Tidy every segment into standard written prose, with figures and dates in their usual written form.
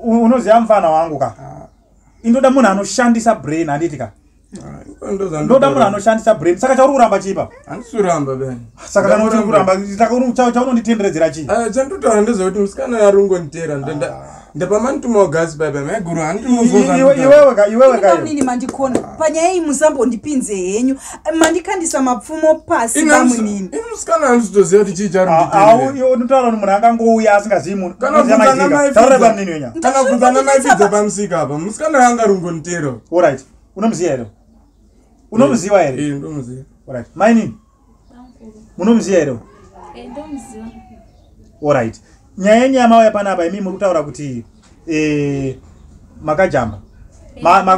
unoziva mfana wangu ka indoda munhu anoshandisa brain handitika ndoda munhu anoshandisa brain saka chauri kuramba chipa handisi kuramba bani saka kana kuti kuramba chaunonditenderedzera chii chandotaura ndezvekuti musikana arungonditera ndapamandituma gasi baba maiguru iwewe kainini mandikona panyaya iyi musambondipinze henyu mandikandisa mapfumo pasi pamunini musikana handitoziva kuti chii charunditera unotaura kuti munhu angangouya asingazivi munhu kana kubvunzana maifidza pamusika apa musikana anga rungonditera alright unomuziva here unomuziva here ndomuziva alright mainini munomuziva here ndomuziva alright nyaya yenyama waya panapa imi muri kutaura kuti makajamba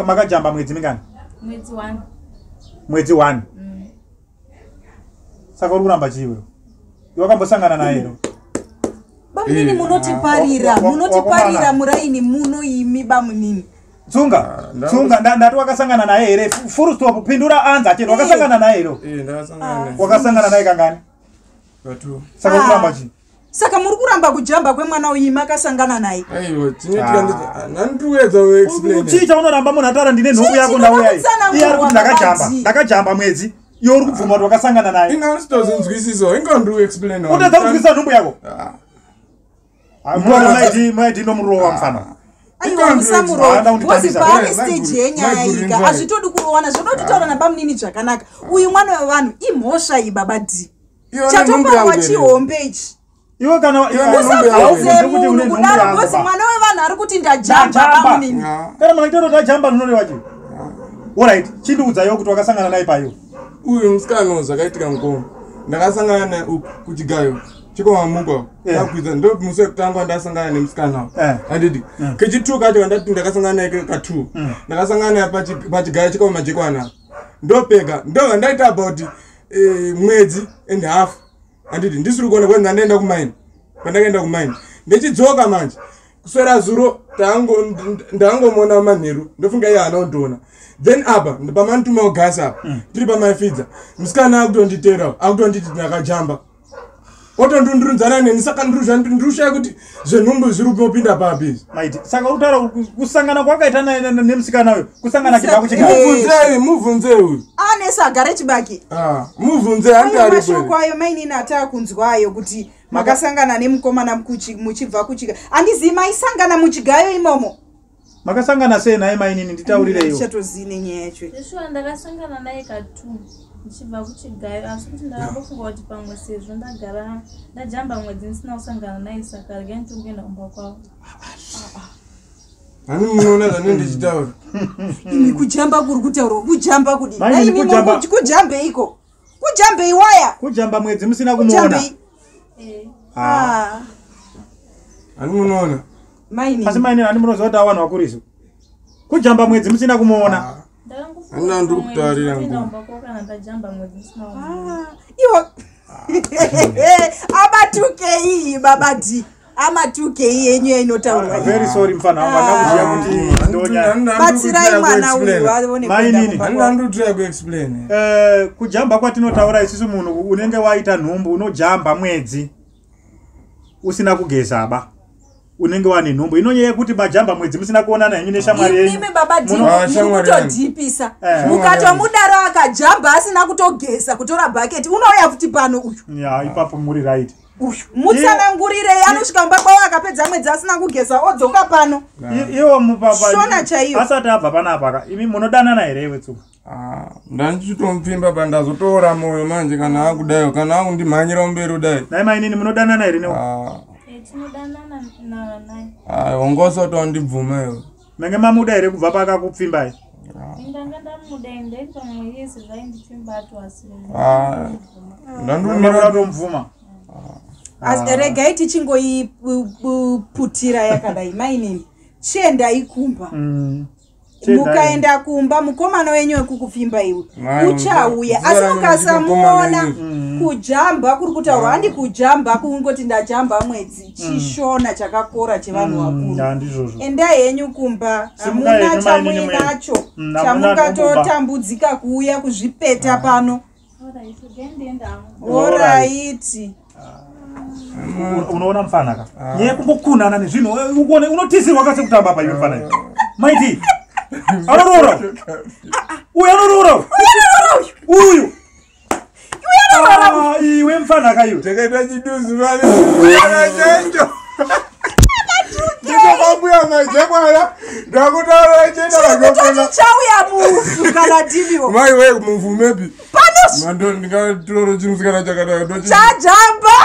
makajamba mwedzi mingani mwedzi 1 saka uri kuramba chiwe wakambosangana naye ro bamunini munotiparira muraini muno imi bamunini tsunga ndati wakasangana naye here full stop pindura anza chete wakasangana naye ro wakasangana naye kangani saka uri kuramba chii saka muri kuramba kujamba kwemwana uyu makasangana naye aiwa nandiwedza uexplain chii chaunoramba munhu ataura ndine nhumbu yako ndauya iye ari kuti ndakajamba mwedzi iwe uri kubvuma kuti wakasangana naye ina handitozinzwisiso inga ndiuexplain utadza kunzwisisa nhumbu yako maiti inomurowa mufana aiwa musamurozi paari stage yenyaya ika hazvitodi kurowana zvinotitaura nabamunini zvakanaka uyu mwana wevanhu imhosva iyi baba d chatoparwa chihombe ichi iwe kana munhu kudaro kozi mwana wevanhu ari kuti ndajamba bamunini kana mwana chitoto tajamba nnoreva chii alright chindiudzayo kuti wakasangana naye payo uyu musikana zvakaitika mukomo ndakasangana naye kuchigayo chikomamugwa takwidza ndo musi wekutanga ndasangana nemusikana handiti kechitu kacho kandati ndakasangana naye ka2 ndakasangana naye pachigayo chikomamajekwana ndopega ndo ndaita about mwedzi and half handiti ndisiri kuona kwenza ndaenda kumaini pandakaenda kumaini ndechidzoka manje kuswera zuro ndangomona manheru ndofunga iye hana kundiona then apa pamanitumawo gasi apa tiri pamaifidza musikana akutonditerawo akutonditi ndakajamba otondundirunzana neni saka ndirushaya kuti zvenhumbu zviri kupinda papi maiti saka utaura kusangana kwakaita nemusikana uyo kusangana chiba muvhunze uyu anesa agare chibaki muvhunze handimashoko ayo mainini ataa kunzwayo kuti makasangana nemukomana muchibva kuchiga handizivi maisangana muchigayo imomo makasangana sei naye mainini nditaurireiwo ndichatozivi nenyaya yacho ishuwa ndakasangana naye ka2 ndichibva kuchigayo asi kuti ndakambofunga kuti pamwe sezvo ndajamba mwedzi ndisina kusangana naye saka regai nditokuenda kumba kwavo hani munoona zvane ndichitaura imi kujamba kuri kutaura kujamba kudi kujambe iko kujambe iwaya kujamba mwedzi musina kumuona hani munoona asi maini hani munoziva kuti awanhu vakuriso kujamba mwedzi musina kumuona handina ndikutaurira iwo abatukei babadi amatukei yenyu inotaurwa very sorry mfana wangu kuti ndonya batsirai mwana uyu aone mainini handina ndikutaura kuexplain kujamba kwatinotaura isusu munhu unenge waita nhumbu unojamba mwedzi usina kugeza ba unenge wane nhumbu inonyaya kuti majamba mwedzi musina kuonana henyu neshamwari yenyu imi baba mukutodhipisa mukatomudaro akajamba asina kutogeza kutora bhaketi unouya futi pano uyu ya ipapo muri right uyu mutsanangurirei anosvika mumba kwavo akapedza mwedzi asina kugeza odzoka pano iwo mupapa shona chaiyo asati abva panapa imi munodanana here iwe tsuka ndandichitomupimba pandazotoora moyo manje kana akudayo kana akundimhanyira mberi udai nai mainini munodanana here newo wangosoto ndibvuma iwe menge mamuda here kubva pakakupfimbai ndandomvuma regai tichingoiputira yakadai mainini chiendai kumba mukaenda kumba mukomana wenyu wekukupfimba iwe uchauya asi mukasamuona kujamba kuri kutaurwa handi kujamba kungoti ndajamba mwedzi chishona chakakora chevanhu vakuru endai henyu kumba hamuna chamuinacho chamungatotambudzika kuuya kuzvipeta pano oraiti Unaona mfana ka. Yeye kungokunana nezvino uone unotizirwa kase kutamba pa iwe mfana iwe. Maiti. Arorora. Uyu arorora. Uyu. Iwe mfana ka iwe. Takaita chiduzi mali. Akachenjo. Ndikabuya majekwala. Ndakutaura chenda vakofana. Chauya mufu kana diviwo. Mai we muvumepi. Panos. Mando ndingatoro chimusikana chakadaro. Chajamba.